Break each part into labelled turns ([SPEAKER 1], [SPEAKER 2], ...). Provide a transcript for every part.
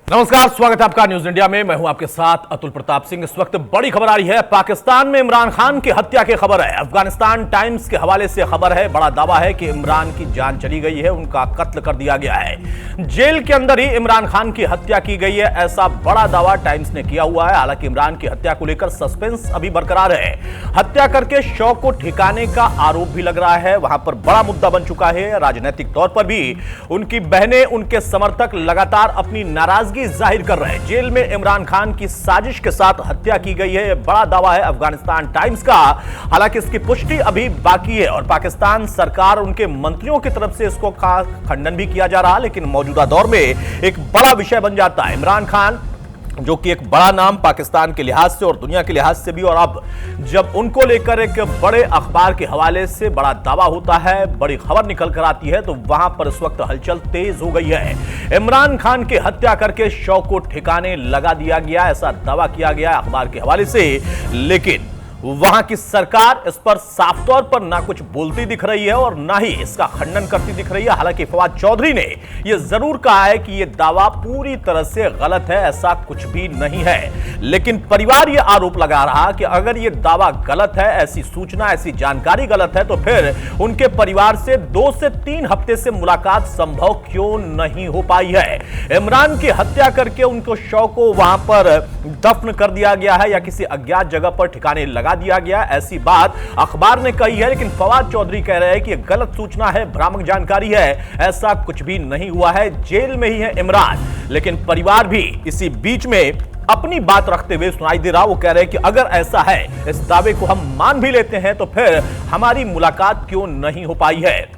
[SPEAKER 1] नमस्कार, स्वागत है आपका न्यूज इंडिया में। मैं हूं आपके साथ अतुल प्रताप सिंह। इस वक्त बड़ी खबर आ रही है, पाकिस्तान में इमरान खान की हत्या की खबर है। अफगानिस्तान टाइम्स के हवाले से खबर है। बड़ा दावा है कि इमरान की जान चली गई है, उनका कत्ल कर दिया गया है। जेल के अंदर ही इमरान खान की हत्या की गई है, ऐसा बड़ा दावा टाइम्स ने किया हुआ है। हालांकि इमरान की हत्या को लेकर सस्पेंस अभी बरकरार है। हत्या करके शव को ठिकाने का आरोप भी लग रहा है, वहां पर बड़ा मुद्दा बन चुका है। राजनीतिक तौर पर भी उनकी बहनें, उनके समर्थक लगातार अपनी नाराजगी जाहिर कर रहे हैं। जेल में इमरान खान की साजिश के साथ हत्या की गई है, बड़ा दावा है अफगानिस्तान टाइम्स का। हालांकि इसकी पुष्टि अभी बाकी है और पाकिस्तान सरकार, उनके मंत्रियों की तरफ से इसको खंडन भी किया जा रहा है। लेकिन मौजूदा दौर में एक बड़ा विषय बन जाता है। इमरान खान जो कि एक बड़ा नाम पाकिस्तान के लिहाज से और दुनिया के लिहाज से भी, और अब जब उनको लेकर एक बड़े अखबार के हवाले से बड़ा दावा होता है, बड़ी खबर निकल कर आती है, तो वहां पर इस वक्त हलचल तेज हो गई है। इमरान खान की हत्या करके शव को ठिकाने लगा दिया गया, ऐसा दावा किया गया अखबार के हवाले से। लेकिन वहां की सरकार इस पर साफ तौर पर ना कुछ बोलती दिख रही है और ना ही इसका खंडन करती दिख रही है। हालांकि फवाद चौधरी ने यह जरूर कहा है कि यह दावा पूरी तरह से गलत है, ऐसा कुछ भी नहीं है। लेकिन परिवार यह आरोप लगा रहा कि अगर यह दावा गलत है, ऐसी सूचना, ऐसी जानकारी गलत है, तो फिर उनके परिवार से 2 से 3 हफ्ते से मुलाकात संभव क्यों नहीं हो पाई है। इमरान की हत्या करके उनको शव को वहां पर दफन कर दिया गया है या किसी अज्ञात जगह पर ठिकाने लगा दिया गया, ऐसी बात अखबार ने कही है। लेकिन फवाद चौधरी कह रहे हैं कि यह गलत सूचना है, भ्रामक जानकारी है, ऐसा कुछ भी नहीं हुआ है। जेल में ही है इमरान। लेकिन परिवार भी इसी बीच में अपनी बात रखते हुए सुनाई दे रहा। वो कह रहे हैं कि अगर ऐसा है, इस दावे को हम मान भी लेते हैं, तो फिर हमारी मुलाकात क्यों नहीं हो पाई है।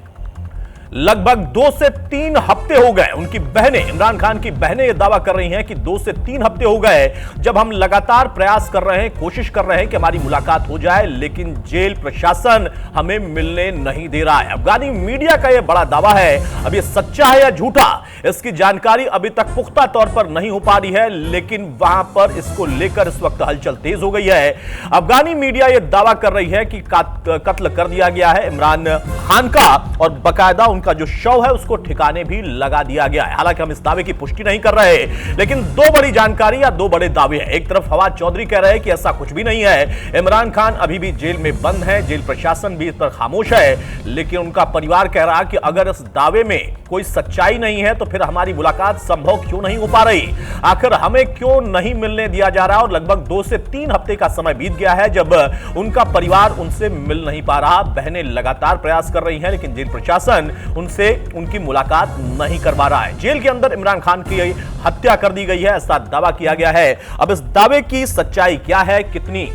[SPEAKER 1] लगभग 2 से 3 हफ्ते हो गए। उनकी बहनें, इमरान खान की बहनें यह दावा कर रही हैं कि 2 से 3 हफ्ते हो गए जब हम लगातार प्रयास कर रहे हैं, कोशिश कर रहे हैं कि हमारी मुलाकात हो जाए, लेकिन जेल प्रशासन हमें मिलने नहीं दे रहा है। अफगानी मीडिया का यह बड़ा दावा है। अब यह सच्चा है या झूठा, इसकी जानकारी अभी तक पुख्ता तौर पर नहीं हो पा रही है। लेकिन वहां पर इसको लेकर इस वक्त हलचल तेज हो गई है। अफगानी मीडिया यह दावा कर रही है कि कत्ल कर दिया गया है इमरान खान का और बाकायदा उनका जो शव है उसको ठिकाने भी लगा दिया गया है। हालांकि हम इस दावे की पुष्टि नहीं कर रहे, लेकिन 2 बड़ी जानकारी या 2 बड़े दावे हैं। एक तरफ फवाद चौधरी कह रहे हैं कि ऐसा कुछ भी नहीं है, इमरान खान अभी भी जेल में बंद है, जेल प्रशासन भी इस पर खामोश है। लेकिन उनका परिवार कह रहा है कि अगर इस दावे में कोई सच्चाई नहीं है, तो फिर हमारी मुलाकात संभव क्यों नहीं हो पा रही, आखिर हमें क्यों नहीं मिलने दिया जा रहा। और लगभग 2 से 3 हफ्ते का समय बीत गया है जब उनका परिवार उनसे मिल नहीं पा रहा। बहनें लगातार प्रयास कर रही हैं, लेकिन जेल प्रशासन उनसे उनकी मुलाकात नहीं करवा रहा है। जेल के अंदर इमरान खान की हत्या कर दी गई है, ऐसा दावा किया गया है। अब इस दावे की सच्चाई क्या है, कितनी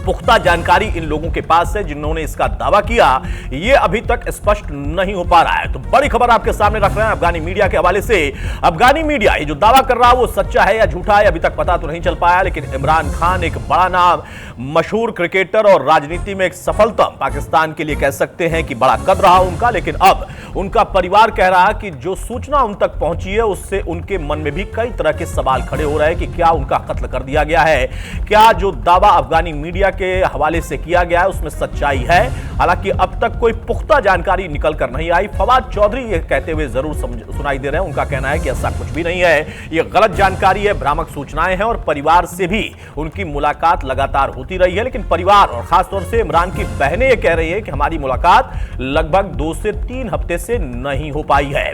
[SPEAKER 1] पुख्ता जानकारी इन लोगों के पास है जिन्होंने इसका दावा किया, यह अभी तक स्पष्ट नहीं हो पा रहा है। तो बड़ी खबर आपके सामने रख रहे हैं अफगानी मीडिया के हवाले से। अफगानी मीडिया ये जो दावा कर रहा है वो सच्चा है या झूठा है, अभी तक पता तो नहीं चल पाया। लेकिन इमरान खान एक बड़ा नाम, मशहूर क्रिकेटर और राजनीति में एक सफलता, पाकिस्तान के लिए कह सकते हैं कि बड़ा कद रहा उनका। लेकिन अब उनका परिवार कह रहा है कि जो सूचना उन तक पहुंची है उससे उनके मन में भी कई तरह के सवाल खड़े हो रहे हैं कि क्या उनका कत्ल कर दिया गया है, क्या जो दावा अफगानी मीडिया के हवाले से किया गया है उसमें सच्चाई है। हालांकि अब तक कोई पुख्ता जानकारी निकल कर नहीं आई। फवाद चौधरी ये कहते हुए जरूर सुनाई दे रहे हैं, उनका कहना है कि ऐसा कुछ भी नहीं है, ये गलत जानकारी है, भ्रामक सूचनाएं हैं। और परिवार से भी उनकी मुलाकात लगातार होती रही है, लेकिन परिवार और खासतौर से इमरान की बहनें ये कह रही है कि हमारी मुलाकात लगभग 2 से 3 हफ्ते से नहीं हो पाई है।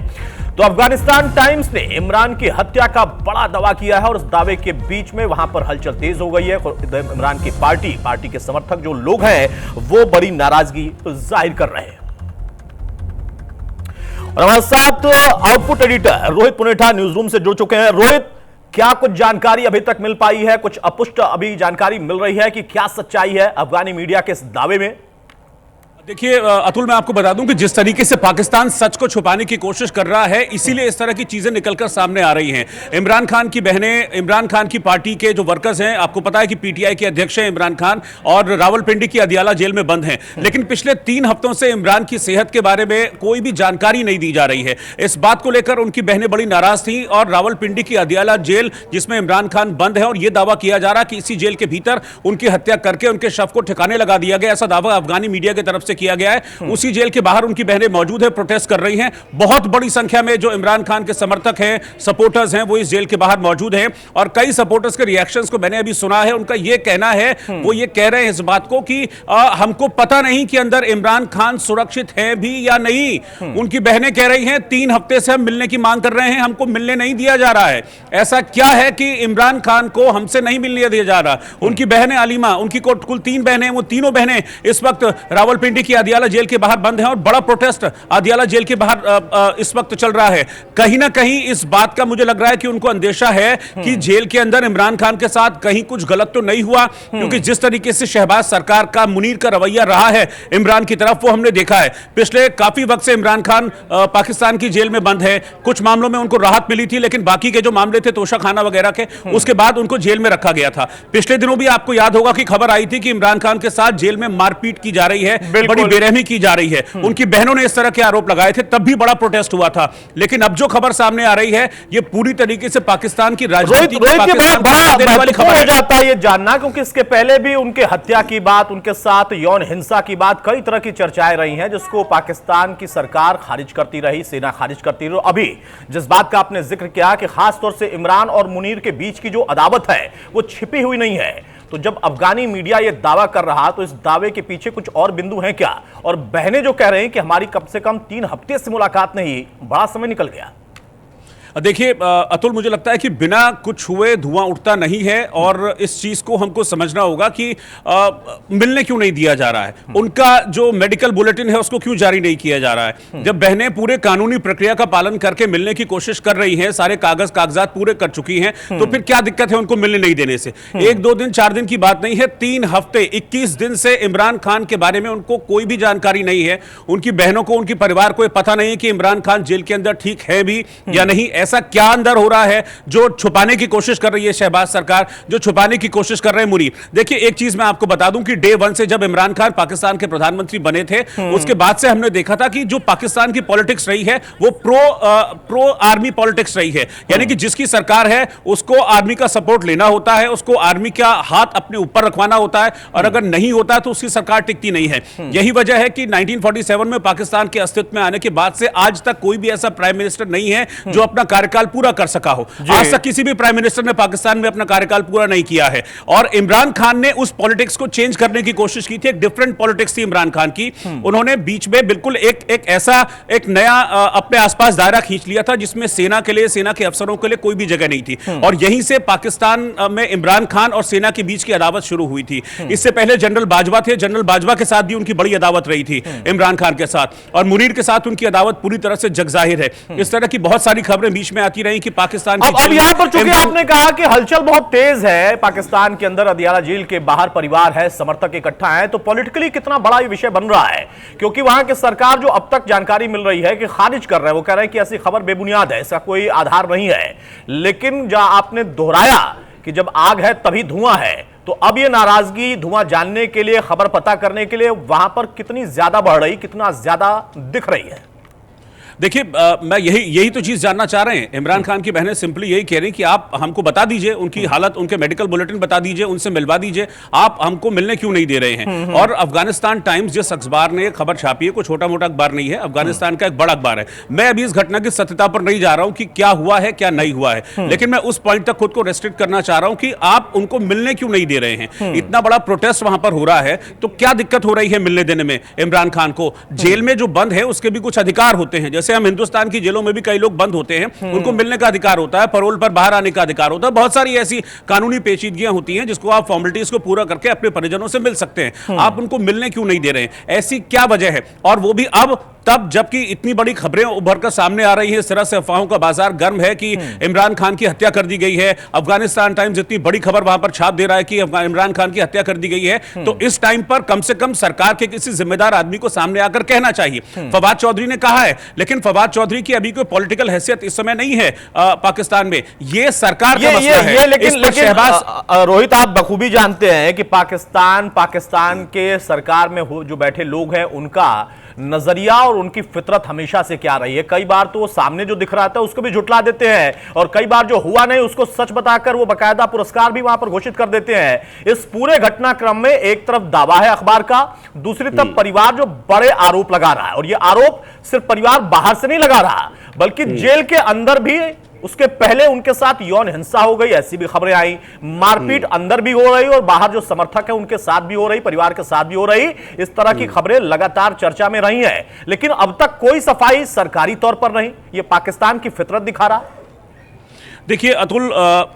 [SPEAKER 1] तो अफगानिस्तान टाइम्स ने इमरान की हत्या का बड़ा दावा किया है और उस दावे के बीच में वहां पर हलचल तेज हो गई है। इमरान की पार्टी के समर्थक जो लोग हैं वो बड़ी नाराजगी जाहिर कर रहे हैं। और हमारे साथ output editor Rohit Punetha news room से जुड़ चुके हैं। रोहित, क्या कुछ जानकारी अभी तक मिल पाई है, कुछ अपुष्ट अभी जानकारी मिल रही है कि क्या सच्चाई है अफगानी मीडिया के इस दावे में?
[SPEAKER 2] देखिए अतुल, मैं आपको बता दूं कि जिस तरीके से पाकिस्तान सच को छुपाने की कोशिश कर रहा है, इसीलिए इस तरह की चीजें निकलकर सामने आ रही हैं। इमरान खान की बहनें, इमरान खान की पार्टी के जो वर्कर्स हैं, आपको पता है कि पीटीआई के अध्यक्ष हैं इमरान खान, और रावलपिंडी की अदियाला जेल में बंद हैं। लेकिन पिछले 3 हफ्तों से इमरान की सेहत के बारे में कोई भी जानकारी नहीं दी जा रही है। इस बात को लेकर उनकी बहनें बड़ी नाराज थी और रावलपिंडी की अदियाला जेल, जिसमें इमरान खान बंद है, और यह दावा किया जा रहा कि इसी जेल के भीतर उनकी हत्या करके उनके शव को ठिकाने लगा दिया गया, ऐसा दावा अफगानी मीडिया की तरफ से से किया गया है। उसी जेल के बाहर उनकी बहनें मौजूद है, प्रोटेस्ट कर रही हैं। बहुत बड़ी संख्या में जो इमरान खान के समर्थक हैं, सपोर्टर्स हैं, वो इस जेल के बाहर मौजूद हैं और कई सपोर्टर्स के रिएक्शंस को मैंने अभी सुना है। उनका ये कहना है, वो ये कह रहे हैं इस बात को कि हमको पता नहीं कि अंदर इमरान खान सुरक्षित है भी या नहीं। उनकी बहनें कह रही हैं 3 हफ्ते से हम मिलने की मांग कर रहे हैं, हमको मिलने नहीं दिया जा रहा है। ऐसा क्या है कि इमरान खान को हमसे नहीं मिलने दिया जा रहा? उनकी बहनें अलीमा, उनकी कुल 3 बहनें, वो तीनों बहनें इस वक्त रावलपिंडी की आदियाला जेल के बाहर बंद हैं और बड़ा प्रोटेस्ट आदियाला जेल के बाहर इस वक्त चल रहा है। कहीं ना कहीं इस बात का मुझे लग रहा है कि उनको अंदेशा है कि जेल के अंदर इमरान खान के साथ कहीं कुछ गलत तो नहीं हुआ, क्योंकि जिस तरीके से शहबाज सरकार का, मुनीर का रवैया रहा है इमरान की तरफ, वो हमने देखा है। पिछले काफी वक्त से इमरान खान पाकिस्तान की जेल में बंद है। कुछ मामलों में उनको राहत मिली थी, लेकिन बाकी के जो मामले थे तोशाखाना वगैरह के, उसके बाद उनको जेल में रखा गया था। पिछले दिनों भी आपको याद होगा कि खबर आई थी कि इमरान खान के साथ जेल में मारपीट की जा रही है, बड़ी बेरहमी की जा रही है। उनकी बहनों ने इस तरह के आरोप लगाए थे, तब भी बड़ा प्रोटेस्ट हुआ था। लेकिन अब जो खबर सामने आ रही है, ये पूरी तरीके से पाकिस्तान की राजनीति
[SPEAKER 1] वाली खबर हो जाता है ये जानना, क्योंकि इसके पहले भी उनके हत्या की बात, उनके साथ यौन हिंसा की बात, कई तरह की चर्चाएं रही हैं, जिसको पाकिस्तान की सरकार खारिज करती रही, सेना खारिज करती रही। अभी जिस बात का आपने जिक्र किया कि खासतौर से इमरान और मुनीर के बीच की जो अदावत है वो छिपी हुई नहीं है, तो जब अफगानी मीडिया ये दावा कर रहा, तो इस दावे के पीछे कुछ और बिंदु हैं क्या? और बहनें जो कह रहे हैं कि हमारी कम से कम 3 हफ्ते से मुलाकात नहीं, बड़ा समय निकल गया।
[SPEAKER 2] देखिए अतुल, मुझे लगता है कि बिना कुछ हुए धुआं उठता नहीं है और इस चीज को हमको समझना होगा कि मिलने क्यों नहीं दिया जा रहा है। उनका जो मेडिकल बुलेटिन है उसको क्यों जारी नहीं किया जा रहा है? जब बहनें पूरे कानूनी प्रक्रिया का पालन करके मिलने की कोशिश कर रही हैं, सारे कागजात पूरे कर चुकी हैं, तो फिर क्या दिक्कत है उनको मिलने नहीं देने से? 1-2 दिन 4 दिन की बात नहीं है, 3 हफ्ते 21 दिन से इमरान खान के बारे में उनको कोई भी जानकारी नहीं है। उनकी बहनों को, उनकी परिवार को पता नहीं कि इमरान खान जेल के अंदर ठीक है भी या नहीं। ऐसा क्या अंदर हो रहा है जो छुपाने की कोशिश कर रही है शहबाज सरकार, जो छुपाने की कोशिश कर रहे हैं मुनीर? देखिए, एक चीज मैं आपको बता दूं कि डे 1 से जब इमरान खान पाकिस्तान के प्रधानमंत्री बने थे, उसके बाद से हमने देखा था कि जो पाकिस्तान की पॉलिटिक्स रही है वो प्रो आर्मी पॉलिटिक्स रही है। यानी कि जिसकी सरकार है उसको आर्मी का सपोर्ट लेना होता है, उसको आर्मी का हाथ अपने ऊपर रखवाना होता है, और अगर नहीं होता तो उसकी सरकार टिकती नहीं है। यही वजह है कि 1947 में पाकिस्तान के अस्तित्व में आने के बाद से आज तक कोई भी ऐसा प्राइम मिनिस्टर नहीं है जो अपना कार्यकाल पूरा कर सका हो। आज तक किसी भी प्राइम मिनिस्टर ने पाकिस्तान में अपना कार्यकाल पूरा नहीं किया है। और इमरान खान ने उस पॉलिटिक्स को चेंज करने की कोशिश की थी। एक डिफरेंट पॉलिटिक्स थी इमरान खान की। उन्होंने बीच में बिल्कुल एक ऐसा एक नया अपने आसपास दायरा खींच लिया था जिसमें सेना के लिए, सेना के अफसरों के लिए कोई भी जगह नहीं थी। और यहीं से पाकिस्तान में इमरान खान और सेना के बीच की अदावत शुरू हुई थी। इससे पहले जनरल बाजवा थे, जनरल बाजवा के साथ भी उनकी बड़ी अदावत रही थी इमरान खान के साथ, और मुनीर के साथ उनकी अदावत पूरी तरह से जगजाहिर है। इस तरह की बहुत सारी खबरें बीच में आती रही कि पाकिस्तान
[SPEAKER 1] अब यहां पर चूंकि आपने कहा कि हलचल बहुत तेज है पाकिस्तान के अंदर, अदियाला जेल के बाहर परिवार है, समर्थक इकट्ठा है, तो पॉलिटिकली कितना बड़ा ये विषय बन रहा है? क्योंकि वहां की सरकार जो अब तक जानकारी मिल रही है कि खारिज कर रहे हैं, वो कह रहे हैं कि ऐसी खबर बेबुनियाद है, इसका कोई आधार नहीं है। लेकिन जहां आपने दोहराया कि जब आग है तभी धुआं है, तो अब ये नाराजगी धुआं जानने के लिए, खबर पता करने के लिए वहां पर कितनी ज्यादा बढ़ रही, कितना ज्यादा दिख रही है?
[SPEAKER 2] देखिए, मैं यही तो चीज जानना चाह रहे हैं। इमरान खान की बहनें सिंपली यही कह रही कि आप हमको बता दीजिए उनकी हालत, उनके मेडिकल बुलेटिन बता दीजिए, उनसे मिलवा दीजिए, आप हमको मिलने क्यों नहीं दे रहे हैं? और अफगानिस्तान टाइम्स जिस अखबार ने खबर छापी है, कोई छोटा मोटा अखबार नहीं है, अफगानिस्तान का एक बड़ा अखबार है। मैं अभी इस घटना की सत्यता पर नहीं जा रहा हूं कि क्या हुआ है क्या नहीं हुआ है, लेकिन मैं उस पॉइंट तक खुद को रेस्ट्रिक्ट करना चाह रहा हूं कि आप उनको मिलने क्यों नहीं दे रहे हैं? इतना बड़ा प्रोटेस्ट वहां पर हो रहा है, तो क्या दिक्कत हो रही है मिलने देने में इमरान खान को? जेल में जो बंद है उसके भी कुछ अधिकार होते हैं, जैसे हम हिंदुस्तान की जेलों में भी कई लोग बंद होते हैं, उनको मिलने का अधिकार होता है, पैरोल पर बाहर आने का अधिकार होता है। बहुत सारी ऐसी कानूनी पेचीदगियां होती हैं जिसको आप फॉर्मेलिटीज को पूरा करके अपने परिजनों से मिल सकते हैं। आप उनको मिलने क्यों नहीं दे रहे हैं? ऐसी क्या वजह है? और वो भी अब तब जबकि इतनी बड़ी खबरें उभर कर सामने आ रही हैं, इस तरह से अफवाहों का बाजार गर्म है कि इमरान खान की हत्या कर दी गई है। अफगानिस्तान टाइम्स इतनी बड़ी खबर वहां पर छाप दे रहा है कि इमरान खान की हत्या कर दी गई है। तो इस टाइम पर कम से कम सरकार के किसी जिम्मेदार आदमी को सामने आकर कहना चाहिए। फवाद चौधरी ने कहा है, लेकिन फवाद चौधरी की अभी कोई पॉलिटिकल हैसियत इस समय नहीं है पाकिस्तान में। यह सरकार का मसला है।
[SPEAKER 1] लेकिन रोहित, आप बखूबी जानते हैं कि पाकिस्तान के सरकार में जो बैठे लोग हैं उनका नजरिया और उनकी फितरत हमेशा से क्या रही है। कई बार तो वो सामने जो दिख रहा था उसको भी झुटला देते हैं और कई बार जो हुआ नहीं उसको सच बताकर वो बकायदा पुरस्कार भी वहां पर घोषित कर देते हैं। इस पूरे घटनाक्रम में एक तरफ दावा है अखबार का, दूसरी तरफ परिवार जो बड़े आरोप लगा रहा है, और ये आरोप सिर्फ परिवार बाहर से नहीं लगा रहा बल्कि जेल के अंदर भी उसके पहले उनके साथ यौन हिंसा हो गई, ऐसी भी खबरें आई। मारपीट अंदर भी हो रही और बाहर जो समर्थक है उनके साथ भी हो रही, परिवार के साथ भी हो रही। इस तरह की खबरें लगातार चर्चा में रही हैं, लेकिन अब तक कोई सफाई सरकारी तौर पर नहीं। यह पाकिस्तान की फितरत दिखा रहा।
[SPEAKER 2] देखिए अतुल,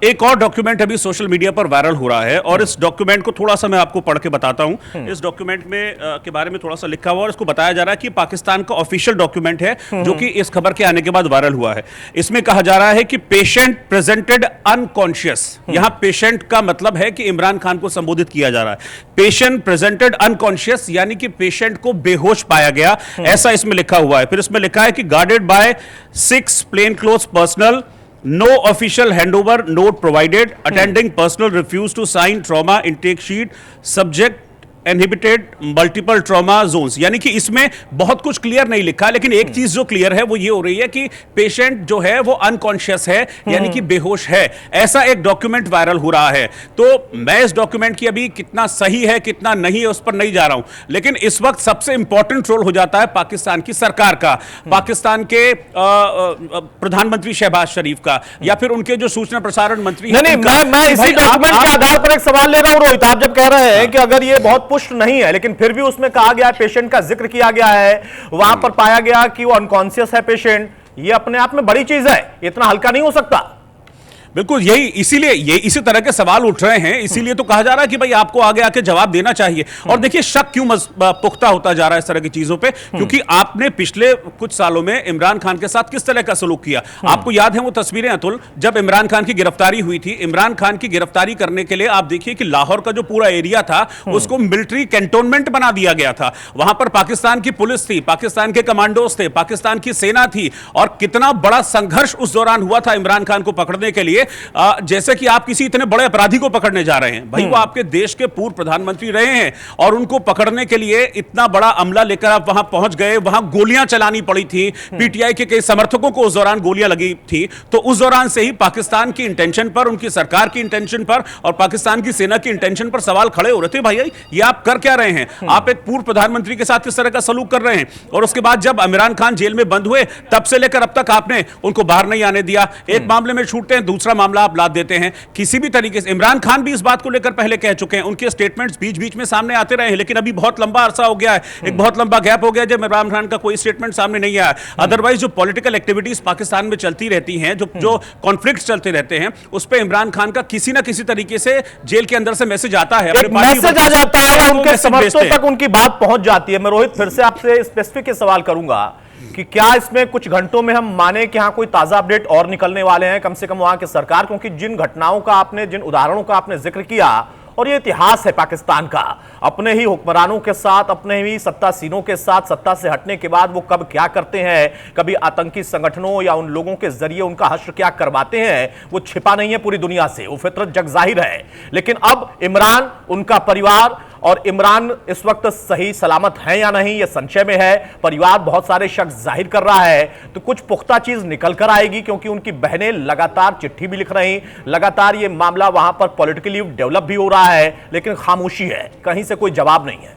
[SPEAKER 2] एक और डॉक्यूमेंट अभी सोशल मीडिया पर वायरल हो रहा है और इस डॉक्यूमेंट को थोड़ा सा मैं आपको पढ़ के बताता हूं। इस डॉक्यूमेंट में के बारे में थोड़ा सा लिखा हुआ और इसको बताया जा रहा है कि पाकिस्तान का ऑफिशियल डॉक्यूमेंट है जो कि इस खबर के आने के बाद वायरल हुआ है। इसमें कहा जा रहा है कि पेशेंट प्रेजेंटेड अनकॉन्शियस। यहां पेशेंट का मतलब है कि इमरान खान को संबोधित किया जा रहा है। पेशेंट प्रेजेंटेड अनकॉन्शियस यानी कि पेशेंट को बेहोश पाया गया, ऐसा इसमें लिखा हुआ है। फिर इसमें लिखा है कि guarded by 6 plain clothes personal, no official handover note provided, attending personal refuse to sign trauma intake sheet, subject inhibited multiple trauma zones. यानी कि इसमें बहुत कुछ क्लियर नहीं लिखा, लेकिन एक चीज जो क्लियर है वो ये हो रही है कि पेशेंट जो है वो अनकॉन्शियस है, यानी कि बेहोश है। ऐसा एक डॉक्यूमेंट वायरल हो रहा है। तो मैं इस डॉक्यूमेंट की अभी कितना सही है कितना नहीं है उस पर नहीं जा रहा हूं, लेकिन इस वक्त सबसे इंपॉर्टेंट रोल हो जाता है पाकिस्तान की सरकार का, पाकिस्तान के प्रधानमंत्री शहबाज शरीफ का, या फिर उनके जो सूचना प्रसारण मंत्री।
[SPEAKER 1] नहीं, मैं इसी डॉक्यूमेंट के आधार पर एक सवाल ले रहा हूं रोहित। आप जब कह रहे हैं कि अगर ये बहुत पुष्ट नहीं है, लेकिन फिर भी उसमें कहा गया, पेशेंट का जिक्र किया गया है, वहां पर पाया गया कि वो अनकॉन्शियस है पेशेंट, ये अपने आप में बड़ी चीज है, इतना हल्का नहीं हो सकता।
[SPEAKER 2] बिल्कुल यही, इसीलिए ये इसी तरह के सवाल उठ रहे हैं, इसीलिए तो कहा जा रहा है कि भाई आपको आगे आके जवाब देना चाहिए। और देखिए शक क्यों पुख्ता होता जा रहा है इस तरह की चीजों पे, क्योंकि आपने पिछले कुछ सालों में इमरान खान के साथ किस तरह का सलूक किया। आपको याद है वो तस्वीरें अतुल, जब इमरान खान की गिरफ्तारी हुई थी, इमरान खान की गिरफ्तारी करने के लिए आप देखिए कि लाहौर का जो पूरा एरिया था उसको मिलिट्री कैंटोनमेंट बना दिया गया था। वहां पर पाकिस्तान की पुलिस थी, पाकिस्तान के कमांडोज थे, पाकिस्तान की सेना थी, और कितना बड़ा संघर्ष उस दौरान हुआ था इमरान खान को पकड़ने के लिए। जैसे कि आप किसी इतने बड़े अपराधी को पकड़ने जा रहे हैं, भाई वो आपके देश के पूर्व प्रधानमंत्री रहे हैं, और उनको पकड़ने के लिए इतना बड़ा अमला लेकर आप वहां पहुंच गए, वहां गोलियां चलानी पड़ी थी, पीटीआई के कई समर्थकों को उस दौरान गोलियां लगी थी। तो उस दौरान से ही पाकिस्तान की इंटेंशन पर, उनकी सरकार की इंटेंशन पर और पाकिस्तान की सेना की इंटेंशन पर सवाल खड़े हो रहे थे। भाई ये आप कर क्या रहे हैं? आप एक पूर्व प्रधानमंत्री के साथ किस तरह का सलूक कर रहे हैं? और उसके बाद जब इमरान खान जेल में बंद हुए तब से लेकर अब तक आपने उनको बाहर नहीं आने दिया। एक मामले में छूटते हैं, दूसरा मामला आप लाद देते हैं। किसी भी तरीके से इमरान खान भी इस बात को लेकर पहले कह चुके हैं, उनके स्टेटमेंट्स बीच बीच में सामने आते रहे हैं, लेकिन अभी बहुत लंबा अरसा हो गया है, एक बहुत लंबा गैप हो गया जब इमरान खान का कोई स्टेटमेंट सामने नहीं आया। अदरवाइज जो पॉलिटिकल एक्टिविटीज पाकिस्तान में चलती रहती हैं, जो कॉन्फ्लिक्ट्स चलते रहते हैं, उस पर इमरान खान का किसी ना किसी तरीके से जेल के अंदर से मैसेज आता है,
[SPEAKER 1] मैसेज आ जाता है, उनके समर्थकों तक उनकी बात पहुंच जाती है। मैं रोहित फिर से आपसे स्पेसिफिक सवाल करूंगा कि क्या इसमें कुछ घंटों में हम माने कि हाँ कोई ताजा अपडेट और निकलने वाले हैं, कम से कम वहां की सरकार, क्योंकि जिन घटनाओं का आपने, जिन उदाहरणों का आपने जिक्र किया, और ये इतिहास है पाकिस्तान का, अपने ही हुक्मरानों के साथ, अपने ही सत्तासीनों के साथ, सत्ता से हटने के बाद वो कब क्या करते हैं, कभी आतंकी संगठनों या उन लोगों के जरिए उनका हश्र क्या करवाते हैं, वो छिपा नहीं है पूरी दुनिया से, वो फितरत जग जाहिर है। लेकिन अब इमरान, उनका परिवार और इमरान इस वक्त सही सलामत है या नहीं, यह संशय में है। परिवार बहुत सारे शक जाहिर कर रहा है, तो कुछ पुख्ता चीज निकल कर आएगी, क्योंकि उनकी बहनें लगातार चिट्ठी भी लिख रही, लगातार ये मामला वहां पर पॉलिटिकली डेवलप भी हो रहा है, लेकिन खामोशी है, कहीं से कोई जवाब नहीं है।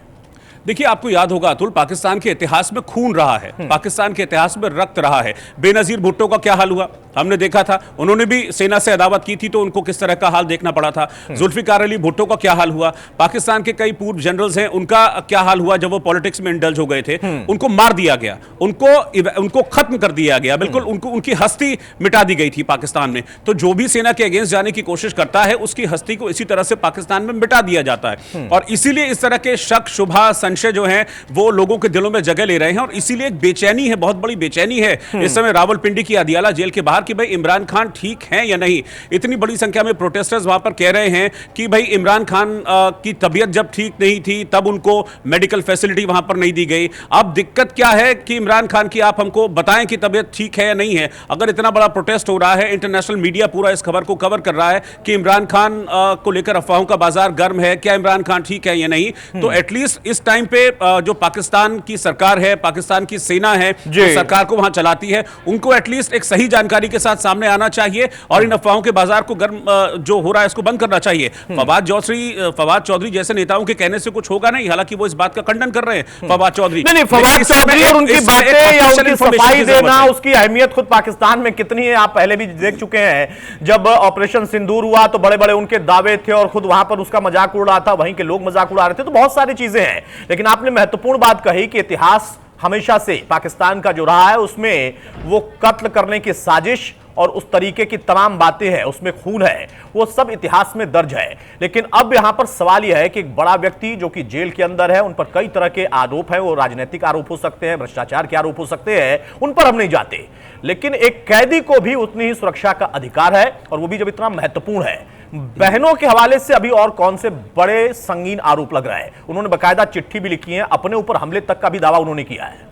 [SPEAKER 2] देखिए आपको याद होगा अतुल, पाकिस्तान के इतिहास में खून रहा है, पाकिस्तान के इतिहास में रक्त रहा है। बेनजीर भुट्टो का क्या हाल हुआ हमने देखा था, उन्होंने भी सेना से अदावत की थी तो उनको किस तरह का हाल देखना पड़ा था। जुल्फिकार अली भुट्टो का क्या हाल हुआ, पाकिस्तान के कई पूर्व जनरल्स हैं, उनका क्या हाल हुआ जब वो पॉलिटिक्स में इंडल्ज हो गए थे, उनको मार दिया गया, उनको खत्म कर दिया गया, बिल्कुल उनकी हस्ती मिटा दी गई थी पाकिस्तान में। तो जो भी सेना के अगेंस्ट जाने की कोशिश करता है उसकी हस्ती को इसी तरह से पाकिस्तान में मिटा दिया जाता है, और इसीलिए इस तरह के शक शुबा संशय जो है वो लोगों के दिलों में जगह ले रहे हैं, और इसीलिए एक बेचैनी है, बहुत बड़ी बेचैनी है इस समय रावलपिंडी की अदियाला जेल के बाहर कि भाई इमरान खान ठीक हैं या नहीं। इतनी बड़ी संख्या में प्रोटेस्टर्स वहां पर कह रहे हैं कि भाई इमरान खान की तबीयत जब ठीक नहीं थी तब उनको मेडिकल फैसिलिटी वहां पर नहीं दी गई। अब दिक्कत क्या है कि इमरान खान की आप हमको बताएं कि तबीयत ठीक है या नहीं है। अगर इतना बड़ा प्रोटेस्ट हो रहा है, इंटरनेशनल मीडिया पूरा इस खबर को कवर कर रहा है कि इमरान खान को लेकर अफवाहों का बाजार गर्म है, क्या इमरान खान ठीक है या नहीं, तो एटलीस्ट इस टाइम टाइम पे जो पाकिस्तान की सरकार है, पाकिस्तान की सेना है, जो सरकार को वहां चलाती है, उनको एटलीस्ट एक सही जानकारी के साथ सामने आना चाहिए और इन अफवाहों के बाजार को गर्म जो हो रहा है इसको बंद करना चाहिए। फवाद चौधरी जैसे नेताओं के कहने से कुछ होगा नहीं, हालांकि वो इस बात का खंडन कर रहे हैं फवाद चौधरी।
[SPEAKER 1] नहीं, फवाद चौधरी और उनकी बातें या उनकी सफाई देना, उसकी अहमियत खुद पाकिस्तान में कितनी है आप पहले भी देख चुके हैं। जब ऑपरेशन सिंदूर हुआ तो बड़े बड़े उनके दावे थे और खुद वहां पर उसका मजाक उड़ रहा था, वहीं के लोग मजाक उड़ा रहे थे, तो बहुत सारी चीजें हैं। लेकिन आपने महत्वपूर्ण बात कही कि इतिहास हमेशा से पाकिस्तान का जो रहा है उसमें वो कत्ल करने की साजिश और उस तरीके की तमाम बातें हैं, उसमें खून है, वो सब इतिहास में दर्ज है। लेकिन अब यहां पर सवाल यह है कि एक बड़ा व्यक्ति जो कि जेल के अंदर है, उन पर कई तरह के आरोप हैं, वो राजनीतिक आरोप हो सकते हैं, भ्रष्टाचार के आरोप हो सकते हैं, उन पर हम नहीं जाते। लेकिन एक कैदी को भी उतनी ही सुरक्षा का अधिकार है, और वो भी जब इतना महत्वपूर्ण है। बहनों के हवाले से अभी और कौन से बड़े संगीन आरोप लग रहा है? उन्होंने बकायदा चिट्ठी भी लिखी है, अपने ऊपर हमले तक का भी दावा उन्होंने किया है।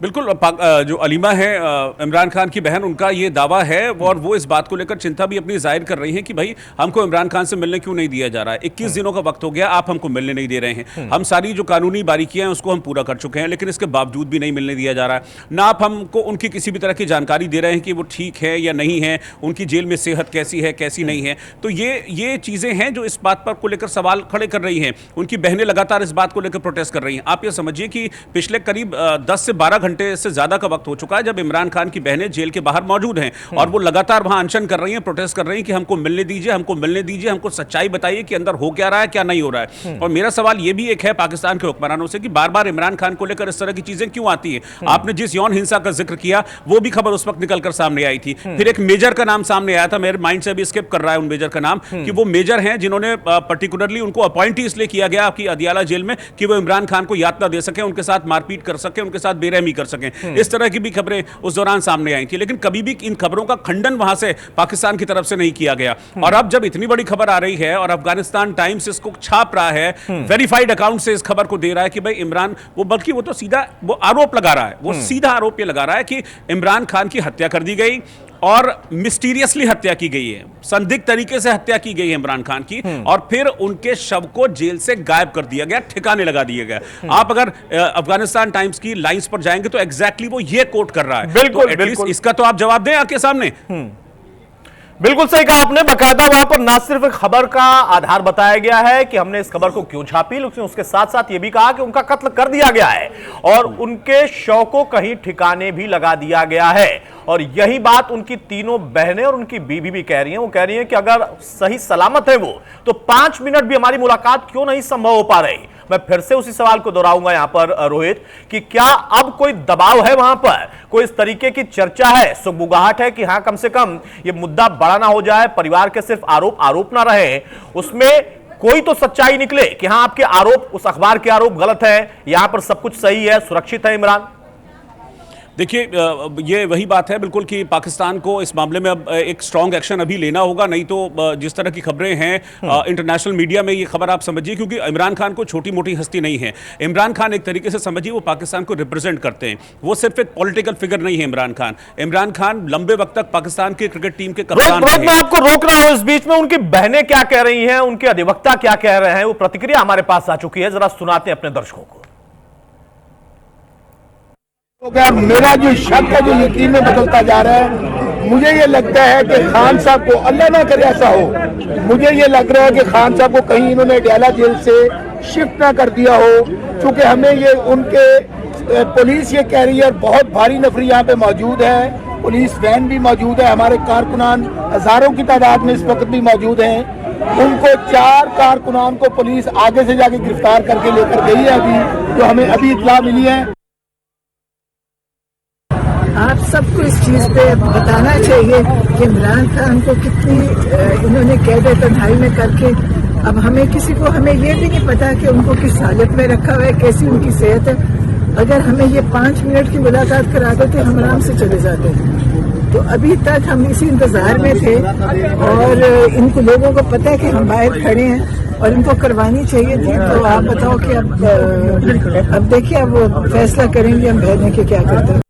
[SPEAKER 2] बिल्कुल, जो अलीमा है इमरान खान की बहन, उनका ये दावा है और वो इस बात को लेकर चिंता भी अपनी जाहिर कर रही हैं कि भाई हमको इमरान खान से मिलने क्यों नहीं दिया जा रहा है। 21 दिनों का वक्त हो गया, आप हमको मिलने नहीं दे रहे हैं। हम सारी जो कानूनी बारीकियां हैं उसको हम पूरा कर चुके हैं, लेकिन इसके बावजूद भी नहीं मिलने दिया जा रहा है। ना आप हमको उनकी किसी भी तरह की जानकारी दे रहे हैं कि वो ठीक है या नहीं है, उनकी जेल में सेहत कैसी है कैसी नहीं है। तो ये चीज़ें हैं जो इस बात पर को लेकर सवाल खड़े कर रही हैं। उनकी बहनें लगातार इस बात को लेकर प्रोटेस्ट कर रही हैं। आप ये समझिए कि पिछले करीब 10 से 12 घंटे से ज़्यादा का वक्त हो चुका है जब इमरान खान की बहनें जेल के बाहर मौजूद हैं और वो लगातार वहां अनशन कर रही हैं, प्रोटेस्ट कर रही हैं कि हमको मिलने दीजिए, हमको मिलने दीजिए, हमको सच्चाई बताइए कि अंदर हो क्या रहा है, क्या नहीं हो रहा है। और मेरा सवाल ये भी एक है पाकिस्तान के हुक्मरानों से कि बार बार इमरान खान को लेकर इस तरह की चीजें क्यों आती है। आपने जिस यौन हिंसा का जिक्र किया वो भी खबर उस वक्त निकलकर सामने आई थी। फिर एक मेजर का नाम सामने आया था, मेरे माइंड से भी स्किप कर रहा है उन मेजर का नाम, कि वो मेजर हैं जिन्होंने पर्टिकुलरली उनको अपॉइंट इसलिए किया गया आपकी अदियाला जेल में कि वो इमरान खान को यातना दे सके, उनके साथ मारपीट कर सके, उनके साथ बेरहमी कर सके। इस तरह की भी खबरें उस दौरान सामने आई थी, लेकिन कभी भी इन खबरों का खंडन वहां से पाकिस्तान की तरफ से नहीं किया गया। और अब जब इतनी बड़ी खबर आ रही है और अफगानिस्तान टाइम्स इसको छाप रहा है, वेरीफाइड अकाउंट से इस खबर को दे रहा है कि भाई इमरान, वो बल्कि वो तो सीधा वो आरोप लगा रहा है, वो सीधा आरोप ये लगा रहा है कि इमरान खान की हत्या कर दी गई और मिस्टीरियसली हत्या की गई है, संदिग्ध तरीके से हत्या की गई है इमरान खान की, और फिर उनके शव को जेल से गायब कर दिया गया, ठिकाने लगा दिया गया। आप अगर अफगानिस्तान टाइम्स की लाइंस पर जाएंगे तो एग्जैक्टली वो ये कोट कर रहा है।
[SPEAKER 1] बिल्कुल,
[SPEAKER 2] तो बिल्कुल इसका तो आप जवाब दें आपके सामने।
[SPEAKER 1] बिल्कुल सही कहा आपने। बकायदा वहां पर ना सिर्फ खबर का आधार बताया गया है कि हमने इस खबर को क्यों छापी, लेकिन उसके साथ साथ यह भी कहा कि उनका कत्ल कर दिया गया है और उनके शव को कहीं ठिकाने भी लगा दिया गया है। और यही बात उनकी तीनों बहनें और उनकी बीवी भी कह रही हैं। वो कह रही हैं कि अगर सही सलामत है वो, तो 5 मिनट भी हमारी मुलाकात क्यों नहीं संभव हो पा रही। मैं फिर से उसी सवाल को दोहराऊंगा यहां पर रोहित, कि क्या अब कोई दबाव है वहां पर, कोई इस तरीके की चर्चा है, सुगबुगाहट है कि हां कम से कम ये मुद्दा बड़ा ना हो जाए, परिवार के सिर्फ आरोप ना रहे, उसमें कोई तो सच्चाई निकले कि हां आपके आरोप, उस अखबार के आरोप गलत है, यहां पर सब कुछ सही है, सुरक्षित है इमरान।
[SPEAKER 2] देखिए, ये वही बात है बिल्कुल कि पाकिस्तान को इस मामले में अब एक स्ट्रॉन्ग एक्शन अभी लेना होगा, नहीं तो जिस तरह की खबरें हैं इंटरनेशनल मीडिया में, ये खबर आप समझिए, क्योंकि इमरान खान को छोटी मोटी हस्ती नहीं है। इमरान खान एक तरीके से समझिए वो पाकिस्तान को रिप्रेजेंट करते हैं, वो सिर्फ एक पॉलिटिकल फिगर नहीं है। इमरान खान लंबे वक्त तक पाकिस्तान की क्रिकेट टीम के कप्तान रहे।
[SPEAKER 1] मैं आपको रोक रहा हूं इस बीच में, उनकी बहनें क्या कह रही हैं, उनके अधिवक्ता क्या कह रहे हैं, वो प्रतिक्रिया हमारे पास आ चुकी है, जरा सुनाते हैं अपने दर्शकों को।
[SPEAKER 3] मेरा जो शक है, जो यकीन में बदलता जा रहा है, मुझे ये लगता है कि खान साहब को, अल्लाह ना करे ऐसा हो, मुझे ये लग रहा है कि खान साहब को कहीं इन्होंने अडियाला जेल से शिफ्ट ना कर दिया हो, क्योंकि हमें ये उनके पुलिस ये कह रही है, बहुत भारी नफरी यहाँ पे मौजूद है, पुलिस वैन भी मौजूद है, हमारे कारकुनान हजारों की तादाद में इस वक्त भी मौजूद हैं। उनको 4 कारकुनान को पुलिस आगे से जाके गिरफ्तार करके लेकर गई है अभी, जो हमें अभी इत्तला मिली है।
[SPEAKER 4] आप सबको इस चीज़ पे बताना चाहिए कि इमरान खान को कितनी इन्होंने कैद तन्हाई में करके, अब हमें किसी को, हमें ये भी नहीं पता कि उनको किस हालत में रखा हुआ है, कैसी उनकी सेहत है। अगर हमें ये 5 मिनट की मुलाकात करा देते, हम आराम से चले जाते। तो अभी तक हम इसी इंतजार में थे और इनको लोगों को पता है कि हम बाहर खड़े हैं और इनको करवानी चाहिए थी। तो आप बताओ कि अब देखिए, अब वो फैसला करेंगे हम बहने के क्या करते हैं।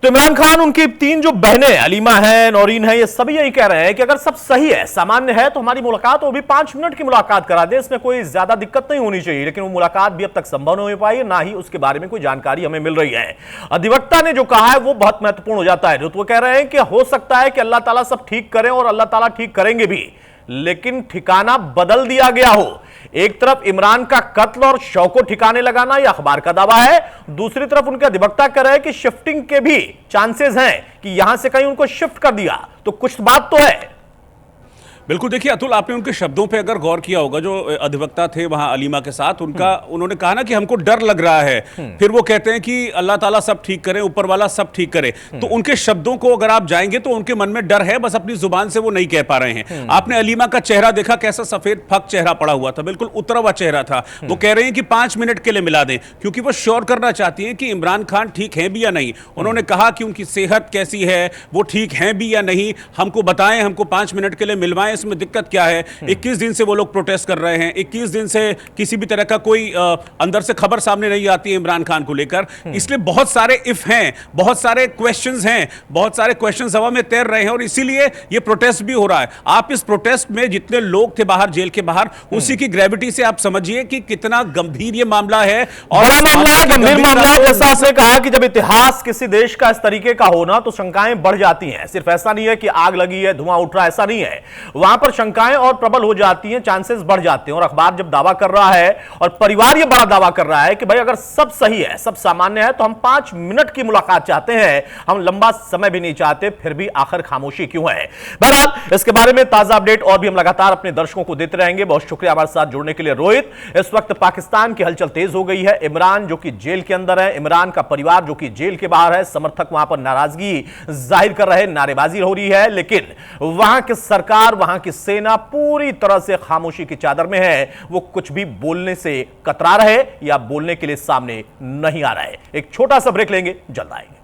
[SPEAKER 1] तो इमरान खान, उनकी 3 जो बहनें अलीमा हैं, नौरीन है, ये सभी यही कह रहे हैं कि अगर सब सही है, सामान्य है, तो हमारी मुलाकात, वो भी 5 मिनट की मुलाकात करा दे, इसमें कोई ज्यादा दिक्कत नहीं होनी चाहिए। लेकिन वो मुलाकात भी अब तक संभव नहीं हो पाई, ना ही उसके बारे में कोई जानकारी हमें मिल रही है। अधिवक्ता ने जो कहा है वो बहुत महत्वपूर्ण हो जाता है। जो वो कह रहे हैं कि हो सकता है कि अल्लाह ताला सब ठीक करें, और अल्लाह ताला ठीक करेंगे भी, लेकिन ठिकाना बदल दिया गया हो। एक तरफ इमरान का कत्ल और शव को ठिकाने लगाना यह अखबार का दावा है, दूसरी तरफ उनके अधिवक्ता कह रहे हैं कि शिफ्टिंग के भी चांसेस हैं कि यहां से कहीं उनको शिफ्ट कर दिया, तो कुछ बात तो है।
[SPEAKER 2] बिल्कुल, देखिए अतुल, आपने उनके शब्दों पे अगर गौर किया होगा, जो अधिवक्ता थे वहां अलीमा के साथ, उन्होंने कहा ना कि हमको डर लग रहा है, फिर वो कहते हैं कि अल्लाह ताला सब ठीक करे, ऊपर वाला सब ठीक करे। तो उनके शब्दों को अगर आप जाएंगे तो उनके मन में डर है, बस अपनी जुबान से वो नहीं कह पा रहे हैं। आपने अलीमा का चेहरा देखा, कैसा सफेद फक चेहरा पड़ा हुआ था, बिल्कुल उतरा हुआ चेहरा था। वो कह रहे हैं कि 5 मिनट के लिए मिला दें, क्योंकि वो श्योर करना चाहती हैं कि इमरान खान ठीक है भी या नहीं। उन्होंने कहा कि उनकी सेहत कैसी है, वो ठीक है भी या नहीं, हमको बताएं, हमको 5 मिनट के लिए मिलवाएं, इसमें दिक्कत क्या है। 21 दिन से वो लोग प्रोटेस्ट कर रहे हैं, 21 दिन से किसी भी तरह का कोई अंदर से खबर सामने नहीं आती है इमरान खान को लेकर। इसलिए बहुत सारे इफ हैं, बहुत सारे क्वेश्चंस हैं, बहुत सारे क्वेश्चंस हवा में तैर रहे हैं, और इसीलिए ये प्रोटेस्ट भी हो रहा है। आप इस प्रोटेस्ट में जितने लोग थे बाहर, जेल के बाहर, उसी की ग्रेविटी से आप समझिए कि कितना गंभीर ये मामला है। और
[SPEAKER 1] गंभीर मामला है। जैसा आपने कहा कि जब इतिहास किसी देश का इस तरीके का होना, तो शंकाएं बढ़ जाती हैं। सिर्फ ऐसा नहीं है कि आग लगी है, धुआं उठ रहा है, ऐसा नहीं है, वहां पर शंकाएं और प्रबल हो जाती हैं, चांसेस बढ़ जाते हैं। और अखबार जब दावा कर रहा है, और परिवार ये बड़ा दावा कर रहा है कि भाई अगर सब सही है, सब सामान्य है, तो हम 5 मिनट की मुलाकात चाहते हैं, हम लंबा समय भी नहीं चाहते, फिर भी आखिर खामोशी क्यों है। बहरहाल इसके बारे में ताजा अपडेट और भी हम लगातार अपने दर्शकों को देते रहेंगे। बहुत शुक्रिया हमारे साथ जुड़ने के लिए रोहित। इस वक्त पाकिस्तान की हलचल तेज हो गई है। इमरान जो कि जेल के अंदर है, इमरान का परिवार जो कि जेल के बाहर है, समर्थक वहां पर नाराजगी जाहिर कर रहे, नारेबाजी हो रही है, लेकिन वहां की सरकार, वहां की सेना पूरी तरह से खामोशी की चादर में है। वो कुछ भी बोलने से कतरा रहे या बोलने के लिए सामने नहीं आ रहा है। एक छोटा सा ब्रेक लेंगे, जल्द आएंगे।